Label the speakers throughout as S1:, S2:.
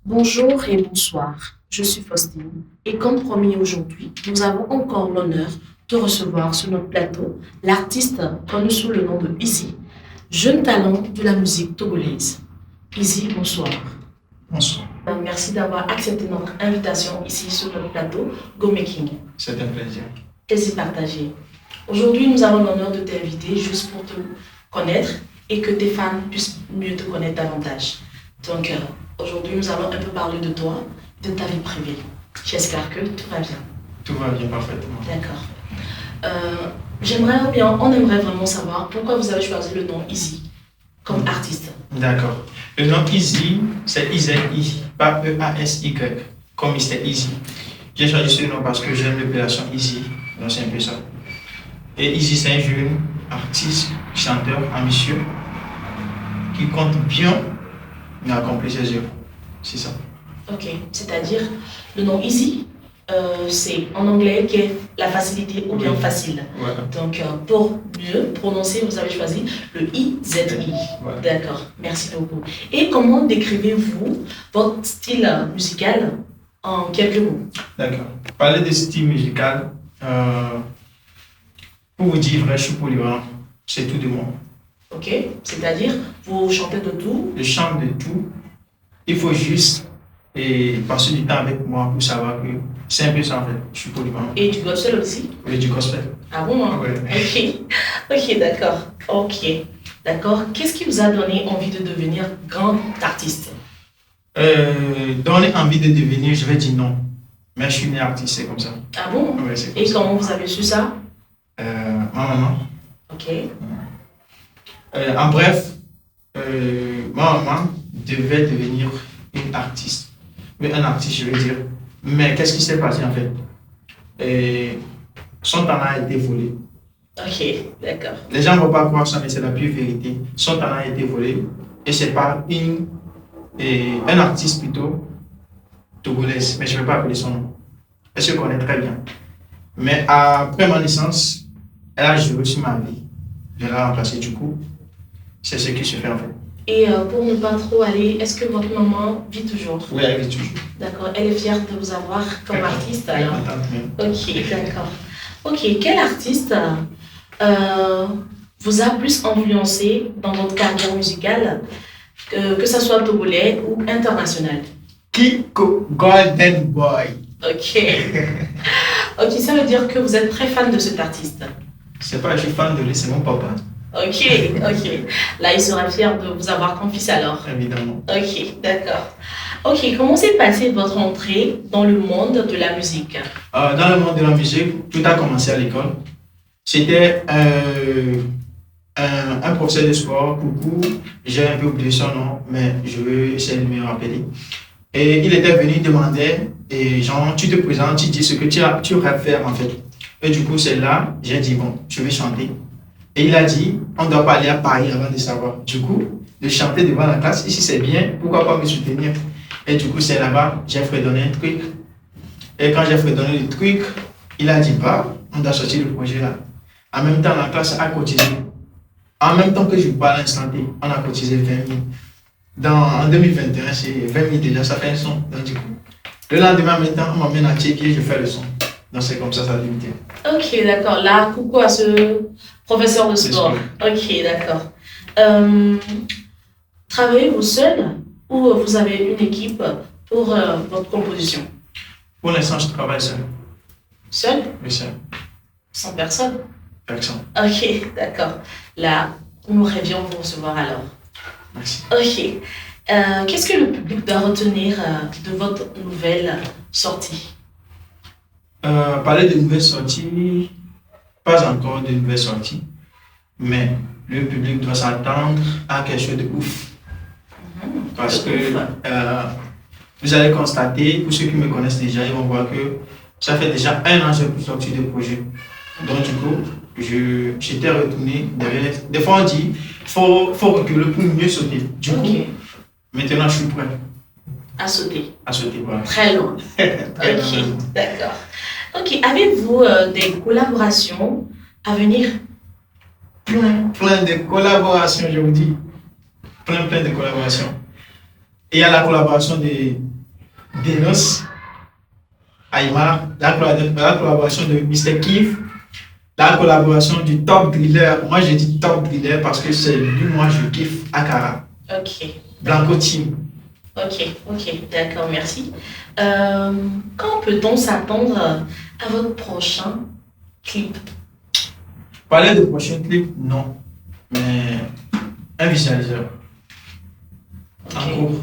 S1: Bonjour et bonsoir, je suis Faustine et comme promis aujourd'hui, nous avons encore l'honneur de recevoir sur notre plateau l'artiste connu sous le nom de Izzy, jeune talent de la musique togolaise. Izzy, bonsoir.
S2: Bonsoir,
S1: Merci d'avoir accepté notre invitation ici sur notre plateau Go Making.
S2: c'est un plaisir.
S1: Plaisir partagé. Aujourd'hui, nous avons l'honneur de t'inviter juste pour te connaître et que tes fans puissent mieux te connaître davantage. Donc, aujourd'hui, nous allons un peu parler de toi, de ta vie privée. J'espère que tout va bien.
S2: Tout va bien parfaitement.
S1: D'accord. On aimerait vraiment savoir pourquoi vous avez choisi le nom Izzy comme artiste.
S2: D'accord. Le nom Izzy, c'est Izzy, pas E-A-S-Y, comme Mr. Easy. J'ai choisi ce nom parce que j'aime l'appellation Izzy, donc c'est un peu ça. Et Izzy, c'est un jeune artiste, chanteur, ambitieux, qui compte bien mais accomplir ses œuvres. C'est ça.
S1: Ok, c'est-à-dire le nom Izzy, c'est en anglais qui est la facilité ou bien
S2: Oui.
S1: facile.
S2: Voilà.
S1: Donc, pour mieux prononcer, vous avez choisi le I-Z-I.
S2: Voilà.
S1: D'accord, merci beaucoup. Et comment décrivez-vous votre style musical en quelques mots?
S2: D'accord. Parler de style musical, pour vous dire vrai, je suis polyvalent. C'est tout de moi.
S1: Ok, c'est-à-dire vous chantez de tout.
S2: Je chante de tout. Il faut juste passer du temps avec moi pour savoir que c'est un peu ça en fait. Je suis polyvalent.
S1: Et du gospel aussi?
S2: Oui, du gospel.
S1: Ah bon, hein?
S2: Ouais.
S1: Ok, d'accord. Ok, d'accord. Qu'est-ce qui vous a donné envie de devenir grand artiste?
S2: Donner envie de devenir, je vais dire non. Mais je suis né artiste, c'est comme ça.
S1: Ah bon?
S2: Ouais, c'est comme
S1: Et
S2: ça.
S1: comment vous avez su ça?
S2: Ma maman.
S1: Ok,
S2: En bref, ma maman devait devenir une artiste. Mais un artiste, je veux dire. Mais qu'est-ce qui s'est passé en fait? Son talent a été volé.
S1: ok, d'accord.
S2: Les gens ne vont pas croire ça, mais c'est la pure vérité. Son talent a été volé et c'est par un artiste plutôt togolaise, mais je ne vais pas appeler son nom. Elle se connaît très bien. Mais après ma naissance, elle a joué sur ma vie. Je l'ai remplacée du coup. C'est ce qui se fait en fait.
S1: Et pour ne pas trop aller, est-ce que votre maman vit toujours?
S2: Oui, elle vit toujours.
S1: D'accord, elle est fière de vous avoir comme artiste alors?
S2: Contente même.
S1: Ok, d'accord. Ok, quel artiste vous a plus influencé dans votre carrière musicale, que ce soit togolais ou international?
S2: Kiko Golden Boy.
S1: Ok. Ok, ça veut dire que vous êtes très fan de cet artiste.
S2: C'est pas, je suis fan de lui, c'est mon papa,
S1: Ok, ok. Là, il sera fier de vous avoir comme fils alors.
S2: évidemment.
S1: Ok, d'accord. Ok, comment s'est passée votre entrée dans le monde de la musique?
S2: Dans le monde de la musique, tout a commencé à l'école. C'était un professeur de sport, coucou, j'ai un peu oublié son nom, mais je vais essayer de me rappeler. Et il était venu demander, et genre, tu te présentes, tu dis ce que tu aurais faire en fait. Et du coup, c'est là, j'ai dit, bon, je vais chanter. Et il a dit, on ne doit pas aller à Paris avant de savoir. Du coup, de chanter devant la classe, ici c'est bien, pourquoi pas me soutenir? Et du coup, c'est là-bas, j'ai fredonné un truc. Et quand j'ai fredonné le truc, il a dit, bah, on doit sortir le projet là. En même temps, la classe a cotisé. En même temps que je parle instant T, on a cotisé 20 000. En 2021, c'est 20 000 déjà, ça fait un son. Donc, du coup, le lendemain, maintenant, on m'emmène à Tchépied, je fais le son. Donc, c'est comme ça a débuté.
S1: Ok, d'accord. Là, coucou à ce professeur de sport. Ok, d'accord. Travaillez-vous seul ou vous avez une équipe pour votre composition?
S2: Pour l'instant, je travaille seul.
S1: Seul?
S2: Oui, seul.
S1: Sans personne?
S2: Personne.
S1: Ok, d'accord. Là, nous rêvions vous recevoir alors.
S2: Merci.
S1: Ok. Qu'est-ce que le public doit retenir de votre nouvelle sortie?
S2: Parler de nouvelles sorties, pas encore de nouvelles sorties, mais le public doit s'attendre à quelque chose de ouf. Parce que vous allez constater, pour ceux qui me connaissent déjà, ils vont voir que ça fait déjà 1 an que je suis sorti de projet. Donc du coup, j'étais retourné derrière. Des fois on dit, faut reculer pour mieux sauter. Du coup,
S1: Ok.
S2: maintenant je suis prêt
S1: À sauter.
S2: à sauter. Voilà.
S1: Très loin.
S2: Très
S1: Ok,
S2: bien.
S1: d'accord. Ok, avez-vous des collaborations à venir?
S2: Plein de collaborations, je vous dis. Plein de collaborations. il y a la collaboration d'Enos, Aymar, la collaboration de Mr. Keef, la collaboration du Top Driller. Moi, je dis Top Driller parce que c'est lui, moi, je kiffe Akara.
S1: Ok.
S2: Blanco Team.
S1: Ok, d'accord, merci. Quand peut-on s'attendre à votre prochain clip?
S2: Parler de prochain clip, non. Mais un visualiseur.
S1: Ok.
S2: En cours.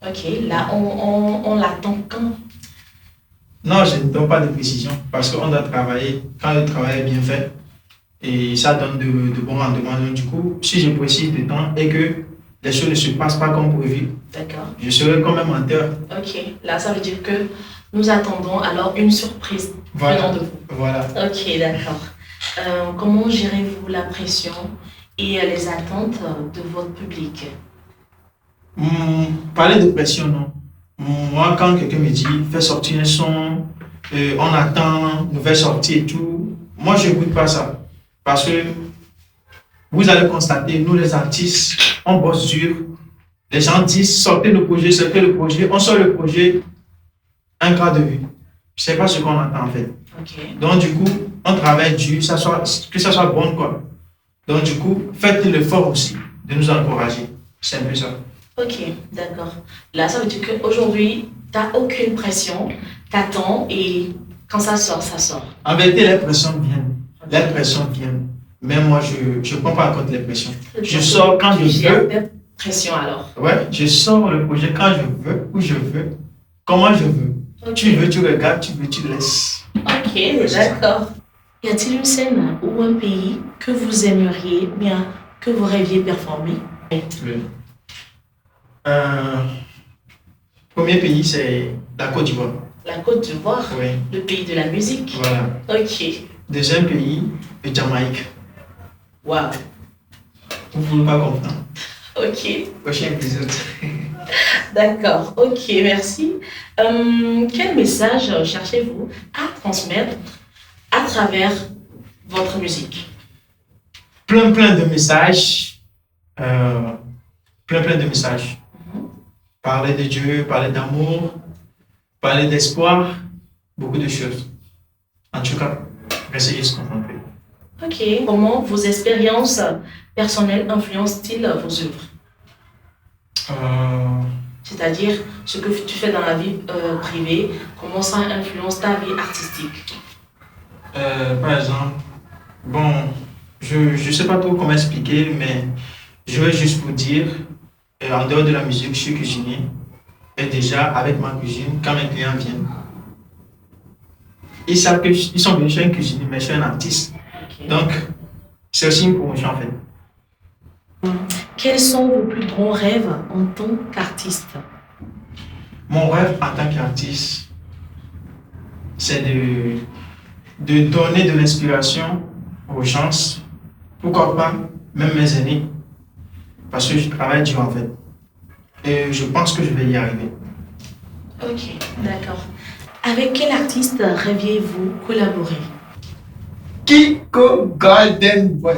S1: Ok, là, on l'attend quand?
S2: Non, je ne donne pas de précision parce qu'on doit travailler. Quand le travail est bien fait, et ça donne de bons rendements. Donc, du coup, si je précise de temps et que les choses ne se passent pas comme prévu,
S1: D'accord.
S2: je serai comme un menteur.
S1: Ok, là, ça veut dire que nous attendons alors une surprise venant de vous.
S2: Voilà.
S1: Ok, d'accord. Comment gérez-vous la pression et les attentes de votre public?
S2: Parler de pression, non. Moi, quand quelqu'un me dit, fais sortir un son, on attend, nouvelle sortie et tout, moi, je n'écoute pas ça. Parce que vous allez constater, nous les artistes, on bosse dur. Les gens disent, sortez le projet, on sort le projet, un quart de vue. Je ne sais pas ce qu'on attend en fait.
S1: Okay.
S2: Donc du coup, on travaille dur, que ça soit bon quoi. Donc du coup, faites l'effort aussi de nous encourager. C'est un peu ça. Ok,
S1: d'accord. Là, ça veut dire qu'aujourd'hui, tu n'as aucune pression, tu attends et quand ça sort, ça sort.
S2: En vérité, les pressions viennent. Okay. Les pressions viennent. Mais moi, je ne prends pas en compte les pressions. Je sors quand je veux.
S1: Pression alors.
S2: Ouais, je sors le projet quand je veux, où je veux, comment je veux. Okay. Tu veux, tu regardes, tu veux, tu laisses.
S1: Ok, d'accord. Y a-t-il une scène ou un pays que vous aimeriez, bien que vous rêviez performer?
S2: Oui. Premier pays, c'est la Côte d'Ivoire.
S1: La Côte d'Ivoire?
S2: Oui.
S1: Le pays de la musique?
S2: Voilà.
S1: Ok.
S2: Deuxième pays, le Jamaïque.
S1: Waouh.
S2: Vous ne pouvez pas comprendre.
S1: Ok.
S2: Prochain épisode.
S1: D'accord, ok, merci. Quel message cherchez-vous à transmettre à travers votre musique?
S2: Plein de messages. Plein de messages. Parler de Dieu, parler d'amour, parler d'espoir, beaucoup de choses. En tout cas, essayez de se concentrer.
S1: Ok. Comment vos expériences personnelles influencent-ils vos œuvres? C'est-à-dire, ce que tu fais dans la vie privée, comment ça influence ta vie artistique?
S2: Par exemple, bon, je ne sais pas trop comment expliquer, mais je vais juste vous dire, en dehors de la musique, je suis cuisinier. Et déjà, avec ma cuisine, quand mes clients viennent, ils savent qu'ils sont venus chez un cuisinier, mais je suis un artiste. Okay. Donc, c'est aussi une promotion en fait.
S1: Quels sont vos plus grands rêves en tant qu'artiste?
S2: Mon rêve en tant qu'artiste, c'est de donner de l'inspiration aux gens, pourquoi pas, même mes aînés, parce que je travaille dur en fait. Et je pense que je vais y arriver.
S1: Ok, d'accord. Avec quel artiste rêviez-vous collaborer?
S2: Kiko Golden Boy.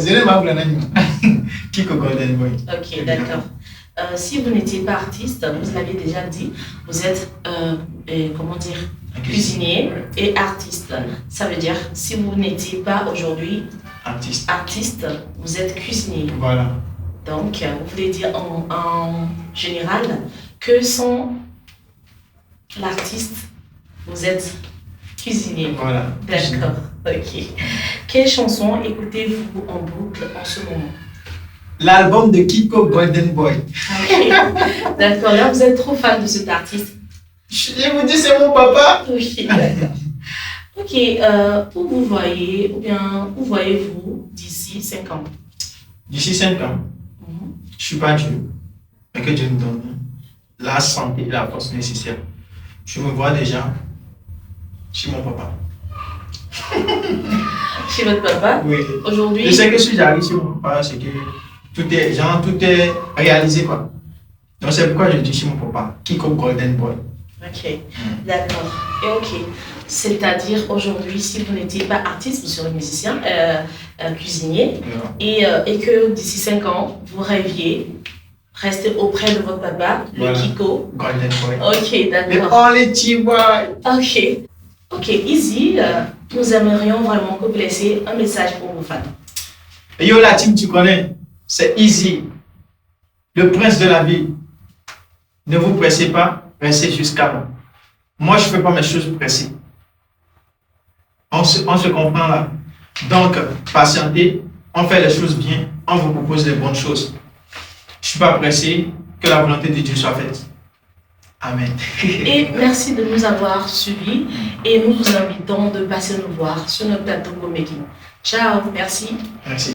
S2: Kiko Golden Boy.
S1: Ok, d'accord. Si vous n'étiez pas artiste, vous l'avez déjà dit, vous êtes, comment dire, cuisinier et artiste. Ça veut dire, si vous n'étiez pas aujourd'hui artiste, vous êtes cuisinier.
S2: Voilà.
S1: Donc, vous voulez dire en général que sans l'artiste, vous êtes cuisinier.
S2: Voilà.
S1: D'accord, ok. Quelle chanson écoutez-vous en boucle en ce moment?
S2: L'album de Kiko Golden Boy.
S1: Okay. D'accord, là vous êtes trop fan de cet artiste.
S2: Je vous dis, c'est mon papa.
S1: Oui, d'accord. Ok, où vous voyez, ou bien où voyez-vous d'ici 5 ans?
S2: D'ici 5 ans, je ne suis pas Dieu, mais que Dieu me donne la santé et la force nécessaire. Je me vois déjà chez mon papa.
S1: Chez votre papa?
S2: Oui.
S1: Aujourd'hui?
S2: Je sais que si j'arrive chez mon papa, c'est que tout est réalisé, quoi. Donc c'est pourquoi je dis chez mon papa, Kiko Golden Boy.
S1: Ok, d'accord. Et ok, c'est-à-dire aujourd'hui, si vous n'étiez pas artiste, vous serez musicien, cuisinier, et que d'ici 5 ans, vous rêviez restez auprès de votre papa, le Kiko.
S2: Golden Boy.
S1: Ok, d'accord.
S2: Le Only Boy.
S1: Ok. Ok, Easy, nous aimerions vraiment que vous laissiez un message pour vos fans.
S2: Yo, la team, tu connais, c'est Easy, le prince de la vie. Ne vous pressez pas, restez jusqu'à moi. Moi, je ne fais pas mes choses pressées. On se comprend là. Donc, patientez, on fait les choses bien, on vous propose les bonnes choses. Je ne suis pas pressé, que la volonté de Dieu soit faite. Amen.
S1: Et merci de nous avoir suivis et nous vous invitons de passer nous voir sur notre plateau Go Making. Ciao, merci.
S2: Merci.